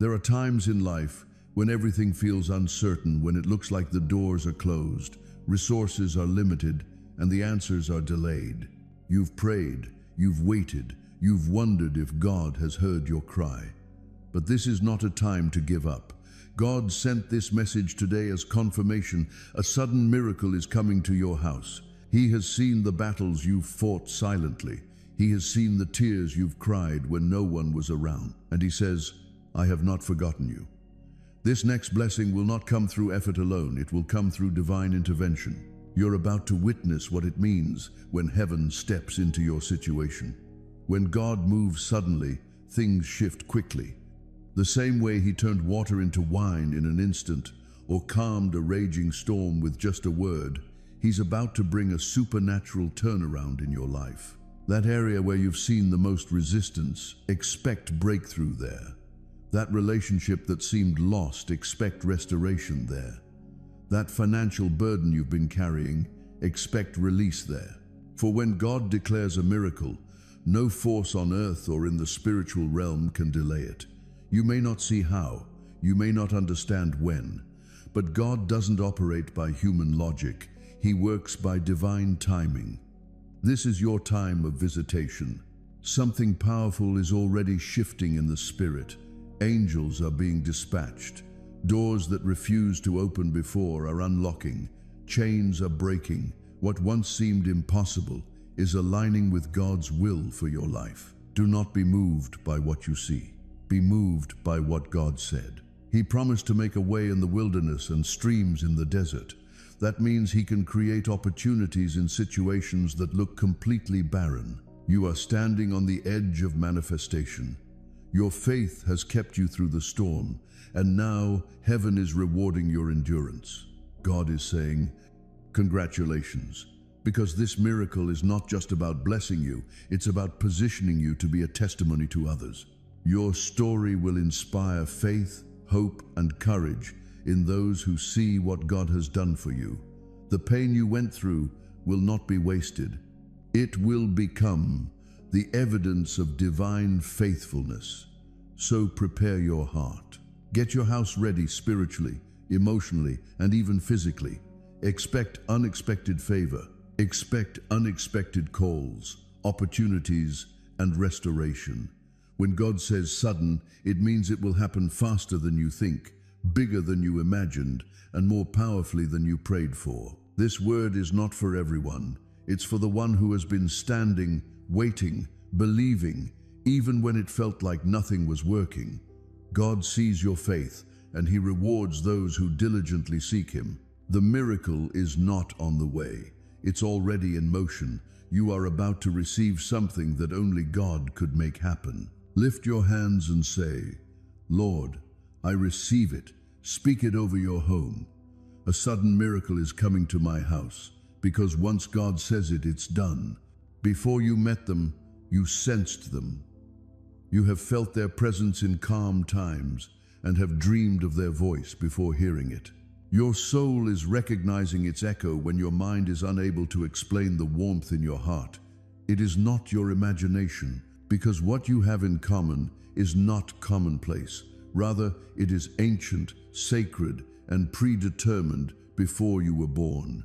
There are times in life when everything feels uncertain, when it looks like the doors are closed, resources are limited, and the answers are delayed. You've prayed, you've waited, you've wondered if God has heard your cry. But this is not a time to give up. God sent this message today as confirmation. A sudden miracle is coming to your house. He has seen the battles you've fought silently. He has seen the tears you've cried when no one was around. And he says, I have not forgotten you. This next blessing will not come through effort alone. It will come through divine intervention. You're about to witness what it means when heaven steps into your situation. When God moves suddenly, things shift quickly. The same way he turned water into wine in an instant, or calmed a raging storm with just a word, he's about to bring a supernatural turnaround in your life. That area where you've seen the most resistance, expect breakthrough there. That relationship that seemed lost, expect restoration there. That financial burden you've been carrying, expect release there. For when God declares a miracle, no force on earth or in the spiritual realm can delay it. You may not see how, you may not understand when, but God doesn't operate by human logic. He works by divine timing. This is your time of visitation. Something powerful is already shifting in the spirit. Angels are being dispatched. Doors that refused to open before are unlocking. Chains are breaking. What once seemed impossible is aligning with God's will for your life. Do not be moved by what you see. Be moved by what God said. He promised to make a way in the wilderness and streams in the desert. That means he can create opportunities in situations that look completely barren. You are standing on the edge of manifestation. Your faith has kept you through the storm, and now heaven is rewarding your endurance. God is saying, congratulations, because this miracle is not just about blessing you, it's about positioning you to be a testimony to others. Your story will inspire faith, hope, and courage in those who see what God has done for you. The pain you went through will not be wasted. It will become the evidence of divine faithfulness. So prepare your heart. Get your house ready spiritually, emotionally, and even physically. Expect unexpected favor. Expect unexpected calls, opportunities, and restoration. When God says sudden, it means it will happen faster than you think, bigger than you imagined, and more powerfully than you prayed for. This word is not for everyone. It's for the one who has been standing, waiting, believing, even when it felt like nothing was working. God sees your faith, and he rewards those who diligently seek him. The miracle is not on the way. It's already in motion. You are about to receive something that only God could make happen. Lift your hands and say, Lord, I receive it. Speak it over your home. A sudden miracle is coming to my house, because once God says it, it's done. Before you met them, you sensed them. You have felt their presence in calm times and have dreamed of their voice before hearing it. Your soul is recognizing its echo when your mind is unable to explain the warmth in your heart. It is not your imagination, because what you have in common is not commonplace. Rather, it is ancient, sacred, and predetermined before you were born.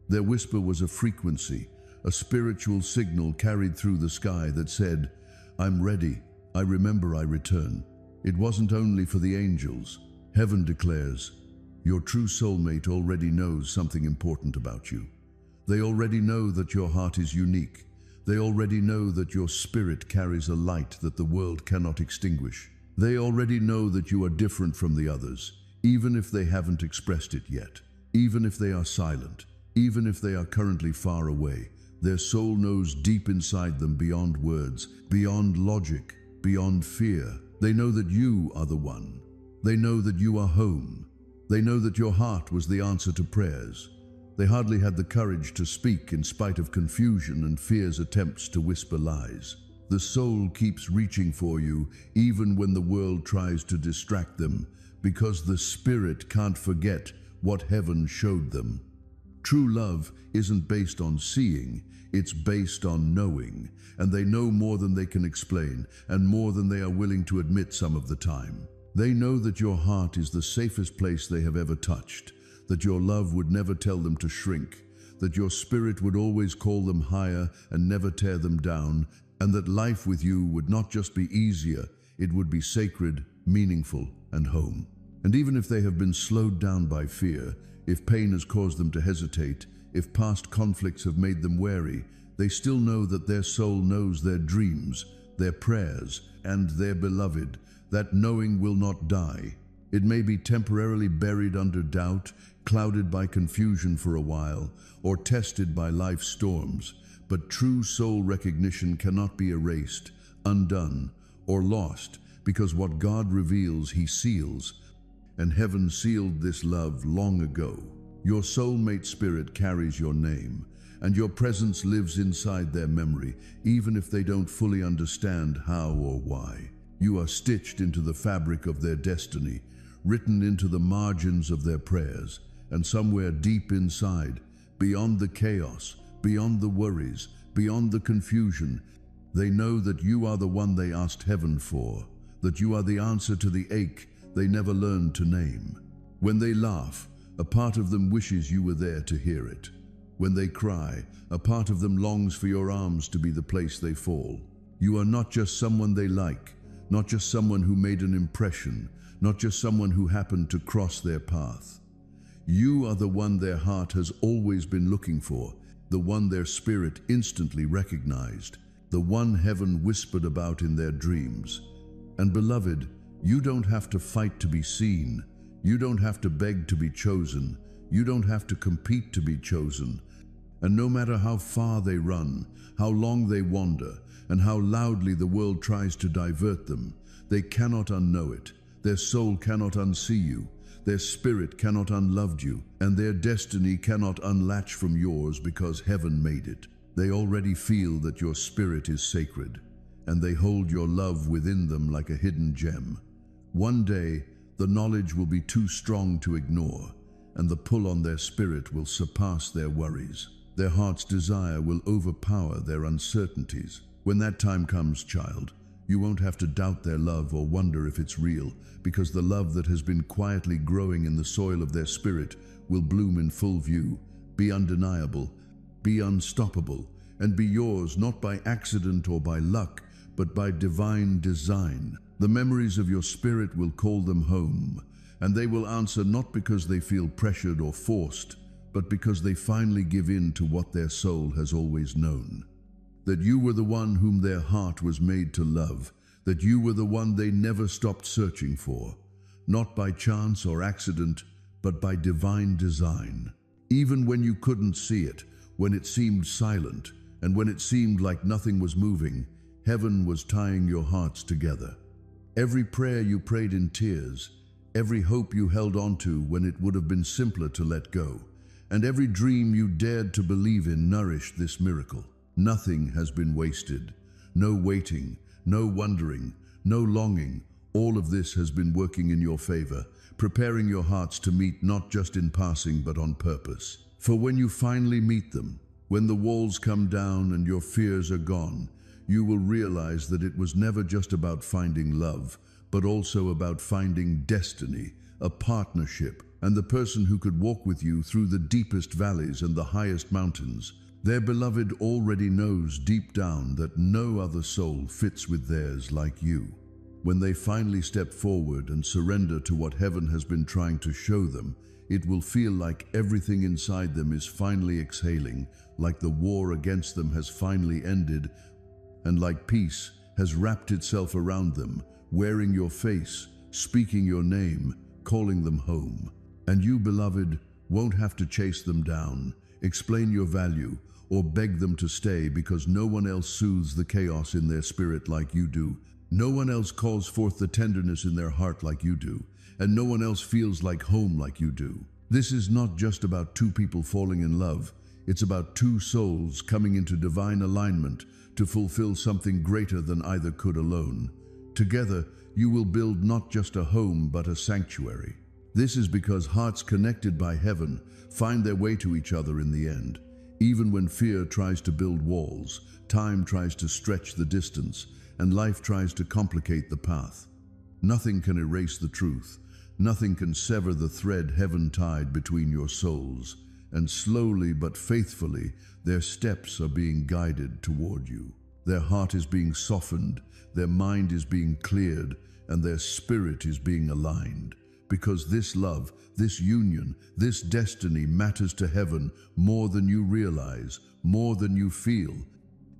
Their whisper was a frequency, a spiritual signal carried through the sky that said, I'm ready, I remember, I return. It wasn't only for the angels. Heaven declares, your true soulmate already knows something important about you. They already know that your heart is unique. They already know that your spirit carries a light that the world cannot extinguish. They already know that you are different from the others, even if they haven't expressed it yet, even if they are silent, even if they are currently far away. Their soul knows deep inside them, beyond words, beyond logic, beyond fear. They know that you are the one. They know that you are home. They know that your heart was the answer to prayers. They hardly had the courage to speak in spite of confusion and fear's attempts to whisper lies. The soul keeps reaching for you even when the world tries to distract them, because the spirit can't forget what heaven showed them. True love isn't based on seeing, it's based on knowing, and they know more than they can explain and more than they are willing to admit some of the time. They know that your heart is the safest place they have ever touched, that your love would never tell them to shrink, that your spirit would always call them higher and never tear them down, and that life with you would not just be easier, it would be sacred, meaningful, and home. And even if they have been slowed down by fear, if pain has caused them to hesitate, if past conflicts have made them wary, they still know that their soul knows their dreams, their prayers, and their beloved. That knowing will not die. It may be temporarily buried under doubt, clouded by confusion for a while, or tested by life's storms, but true soul recognition cannot be erased, undone, or lost, because what God reveals, He seals, and heaven sealed this love long ago. Your soulmate spirit carries your name, and your presence lives inside their memory, even if they don't fully understand how or why. You are stitched into the fabric of their destiny, written into the margins of their prayers, and somewhere deep inside, beyond the chaos, beyond the worries, beyond the confusion, they know that you are the one they asked heaven for, that you are the answer to the ache they never learned to name. When they laugh, a part of them wishes you were there to hear it. When they cry, a part of them longs for your arms to be the place they fall. You are not just someone they like, not just someone who made an impression, not just someone who happened to cross their path. You are the one their heart has always been looking for, the one their spirit instantly recognized, the one heaven whispered about in their dreams. And beloved, you don't have to fight to be seen. You don't have to beg to be chosen. You don't have to compete to be chosen. And no matter how far they run, how long they wander, and how loudly the world tries to divert them, they cannot unknow it. Their soul cannot unsee you. Their spirit cannot unloved you, and their destiny cannot unlatch from yours because heaven made it. They already feel that your spirit is sacred, and they hold your love within them like a hidden gem. One day, the knowledge will be too strong to ignore, and the pull on their spirit will surpass their worries. Their heart's desire will overpower their uncertainties. When that time comes, child, you won't have to doubt their love or wonder if it's real, because the love that has been quietly growing in the soil of their spirit will bloom in full view, be undeniable, be unstoppable, and be yours not by accident or by luck, but by divine design. The memories of your spirit will call them home, and they will answer not because they feel pressured or forced, but because they finally give in to what their soul has always known. That you were the one whom their heart was made to love, that you were the one they never stopped searching for, not by chance or accident, but by divine design. Even when you couldn't see it, when it seemed silent, and when it seemed like nothing was moving, heaven was tying your hearts together. Every prayer you prayed in tears, every hope you held onto when it would have been simpler to let go, and every dream you dared to believe in nourished this miracle. Nothing has been wasted. No waiting, no wondering, no longing. All of this has been working in your favor, preparing your hearts to meet not just in passing but on purpose. For when you finally meet them, when the walls come down and your fears are gone, you will realize that it was never just about finding love, but also about finding destiny, a partnership, and the person who could walk with you through the deepest valleys and the highest mountains. Their beloved already knows deep down that no other soul fits with theirs like you. When they finally step forward and surrender to what heaven has been trying to show them, it will feel like everything inside them is finally exhaling, like the war against them has finally ended, and like peace has wrapped itself around them, wearing your face, speaking your name, calling them home. And you, beloved, won't have to chase them down, explain your value, or beg them to stay, because no one else soothes the chaos in their spirit like you do. No one else calls forth the tenderness in their heart like you do, and no one else feels like home like you do. This is not just about two people falling in love. It's about two souls coming into divine alignment to fulfill something greater than either could alone. Together, you will build not just a home, but a sanctuary. This is because hearts connected by heaven find their way to each other in the end. Even when fear tries to build walls, time tries to stretch the distance, and life tries to complicate the path. Nothing can erase the truth. Nothing can sever the thread heaven tied between your souls. And slowly but faithfully, their steps are being guided toward you. Their heart is being softened, their mind is being cleared, and their spirit is being aligned. Because this love, this union, this destiny matters to heaven more than you realize, more than you feel,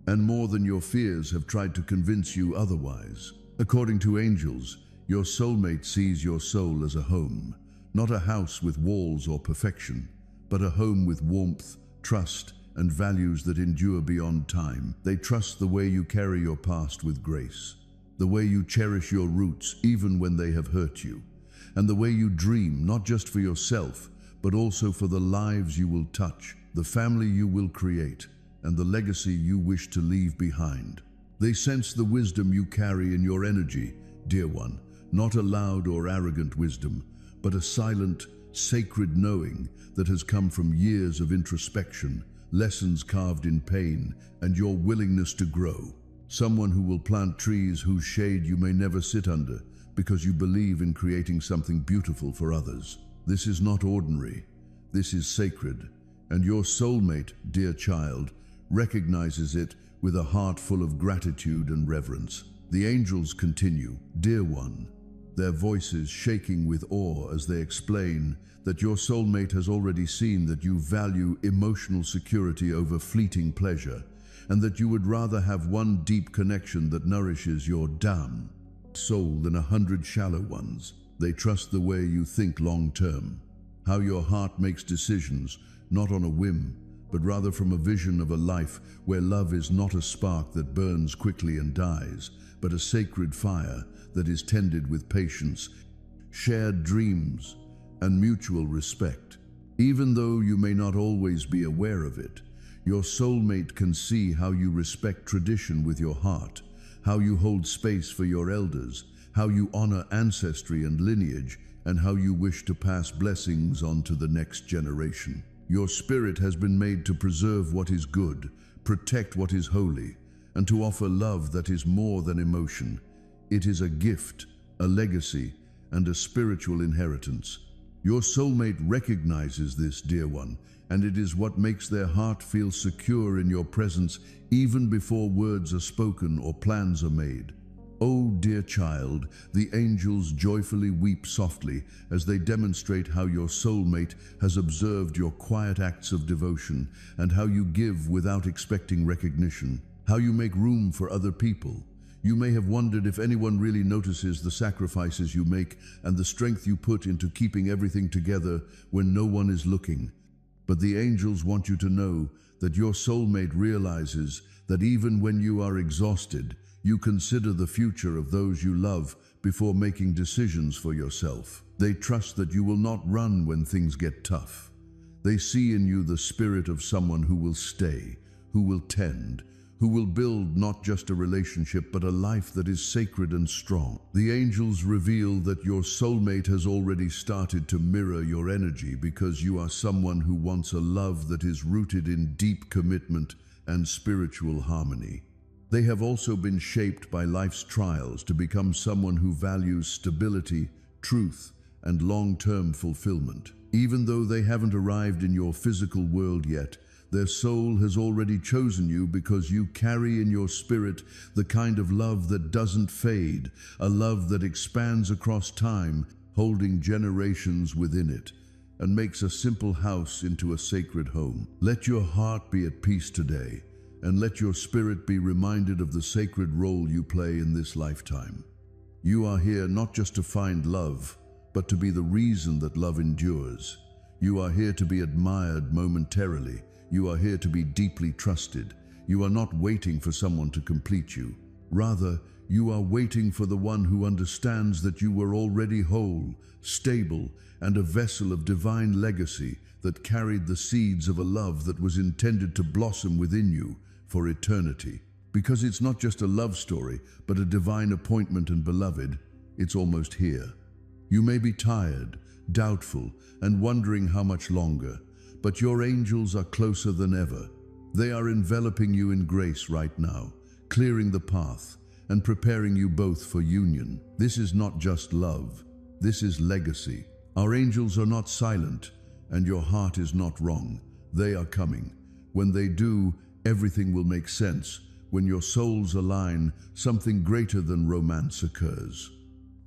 and more than your fears have tried to convince you otherwise. According to angels, your soulmate sees your soul as a home, not a house with walls or perfection, but a home with warmth, trust, and values that endure beyond time. They trust the way you carry your past with grace, the way you cherish your roots even when they have hurt you, and the way you dream not just for yourself, but also for the lives you will touch, the family you will create, and the legacy you wish to leave behind. They sense the wisdom you carry in your energy, dear one, not a loud or arrogant wisdom, but a silent, sacred knowing that has come from years of introspection, lessons carved in pain, and your willingness to grow. Someone who will plant trees whose shade you may never sit under because you believe in creating something beautiful for others. This is not ordinary. This is sacred. And your soulmate, dear child, recognizes it with a heart full of gratitude and reverence. The angels continue, dear one, their voices shaking with awe as they explain that your soulmate has already seen that you value emotional security over fleeting pleasure, and that you would rather have one deep connection that nourishes your soul than 100 shallow ones. They trust the way you think long term, how your heart makes decisions, not on a whim, but rather from a vision of a life where love is not a spark that burns quickly and dies, but a sacred fire that is tended with patience, shared dreams, and mutual respect. Even though you may not always be aware of it, your soulmate can see how you respect tradition with your heart, how you hold space for your elders, how you honor ancestry and lineage, and how you wish to pass blessings on to the next generation. Your spirit has been made to preserve what is good, protect what is holy, and to offer love that is more than emotion. It is a gift, a legacy, and a spiritual inheritance. Your soulmate recognizes this, dear one, and it is what makes their heart feel secure in your presence even before words are spoken or plans are made. Oh, dear child, the angels joyfully weep softly as they demonstrate how your soulmate has observed your quiet acts of devotion and how you give without expecting recognition, how you make room for other people. You may have wondered if anyone really notices the sacrifices you make and the strength you put into keeping everything together when no one is looking. But the angels want you to know that your soulmate realizes that even when you are exhausted, you consider the future of those you love before making decisions for yourself. They trust that you will not run when things get tough. They see in you the spirit of someone who will stay, who will tend, who will build not just a relationship but a life that is sacred and strong. The angels reveal that your soulmate has already started to mirror your energy because you are someone who wants a love that is rooted in deep commitment and spiritual harmony. They have also been shaped by life's trials to become someone who values stability, truth, and long-term fulfillment. Even though they haven't arrived in your physical world yet, their soul has already chosen you because you carry in your spirit the kind of love that doesn't fade, a love that expands across time, holding generations within it, and makes a simple house into a sacred home. Let your heart be at peace today, and let your spirit be reminded of the sacred role you play in this lifetime. You are here not just to find love, but to be the reason that love endures. You are here to be admired momentarily. You are here to be deeply trusted. You are not waiting for someone to complete you. Rather, you are waiting for the one who understands that you were already whole, stable, and a vessel of divine legacy that carried the seeds of a love that was intended to blossom within you for eternity. Because it's not just a love story, but a divine appointment, and beloved, it's almost here. You may be tired, doubtful, and wondering how much longer, but your angels are closer than ever. They are enveloping you in grace right now, clearing the path, and preparing you both for union. This is not just love, this is legacy. Our angels are not silent, and your heart is not wrong. They are coming. When they do, everything will make sense. When your souls align, something greater than romance occurs.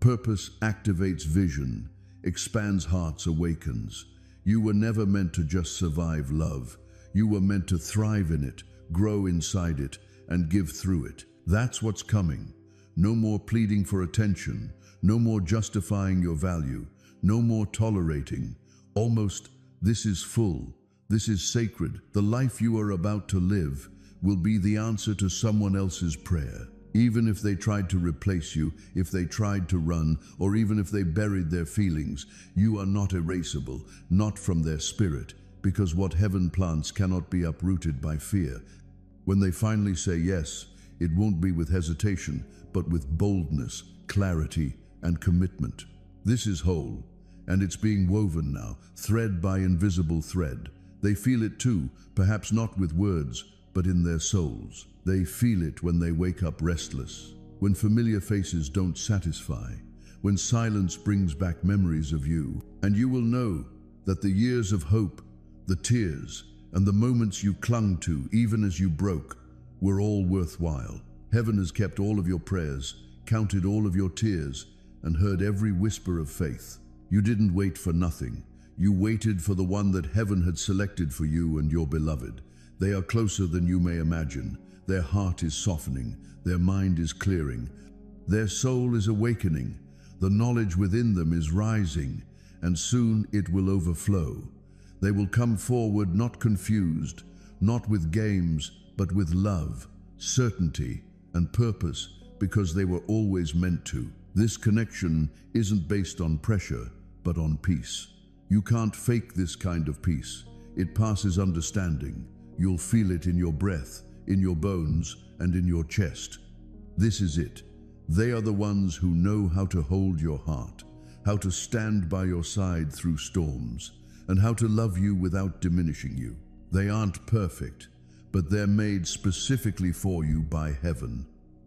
Purpose activates vision, expands hearts, awakens. You were never meant to just survive love. You were meant to thrive in it, grow inside it, and give through it. That's what's coming. No more pleading for attention, no more justifying your value, no more tolerating. Almost, this is full, this is sacred. The life you are about to live will be the answer to someone else's prayer. Even if they tried to replace you, if they tried to run, or even if they buried their feelings, you are not erasable, not from their spirit, because what heaven plants cannot be uprooted by fear. When they finally say yes, it won't be with hesitation, but with boldness, clarity, and commitment. This is whole, and it's being woven now, thread by invisible thread. They feel it too, perhaps not with words, but in their souls. They feel it when they wake up restless, when familiar faces don't satisfy, when silence brings back memories of you. And you will know that the years of hope, the tears, and the moments you clung to, even as you broke, were all worthwhile. Heaven has kept all of your prayers, counted all of your tears, and heard every whisper of faith. You didn't wait for nothing. You waited for the one that heaven had selected for you and your beloved. They are closer than you may imagine. Their heart is softening, their mind is clearing, their soul is awakening, the knowledge within them is rising, and soon it will overflow. They will come forward not confused, not with games, but with love, certainty, and purpose, because they were always meant to. This connection isn't based on pressure, but on peace. You can't fake this kind of peace. It passes understanding. You'll feel it in your breath, in your bones, and in your chest. This is it. They are the ones who know how to hold your heart, how to stand by your side through storms, and how to love you without diminishing you. They aren't perfect, but they're made specifically for you by heaven.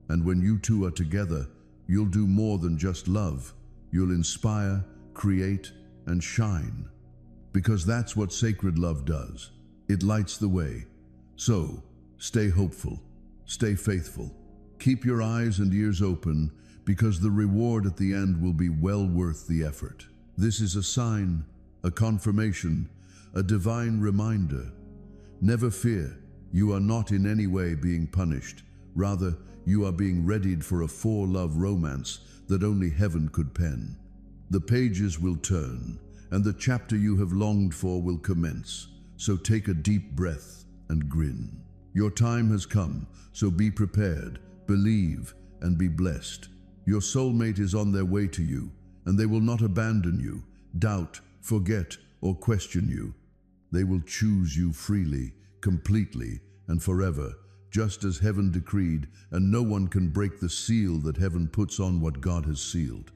And when you two are together, you'll do more than just love. You'll inspire, create, and shine. Because that's what sacred love does. It lights the way. So, stay hopeful, stay faithful. Keep your eyes and ears open, because the reward at the end will be well worth the effort. This is a sign, a confirmation, a divine reminder. Never fear, you are not in any way being punished. Rather, you are being readied for a for-love romance that only heaven could pen. The pages will turn, and the chapter you have longed for will commence. So take a deep breath and grin. Your time has come, so be prepared, believe, and be blessed. Your soulmate is on their way to you, and they will not abandon you, doubt, forget, or question you. They will choose you freely, completely, and forever, just as heaven decreed, and no one can break the seal that heaven puts on what God has sealed.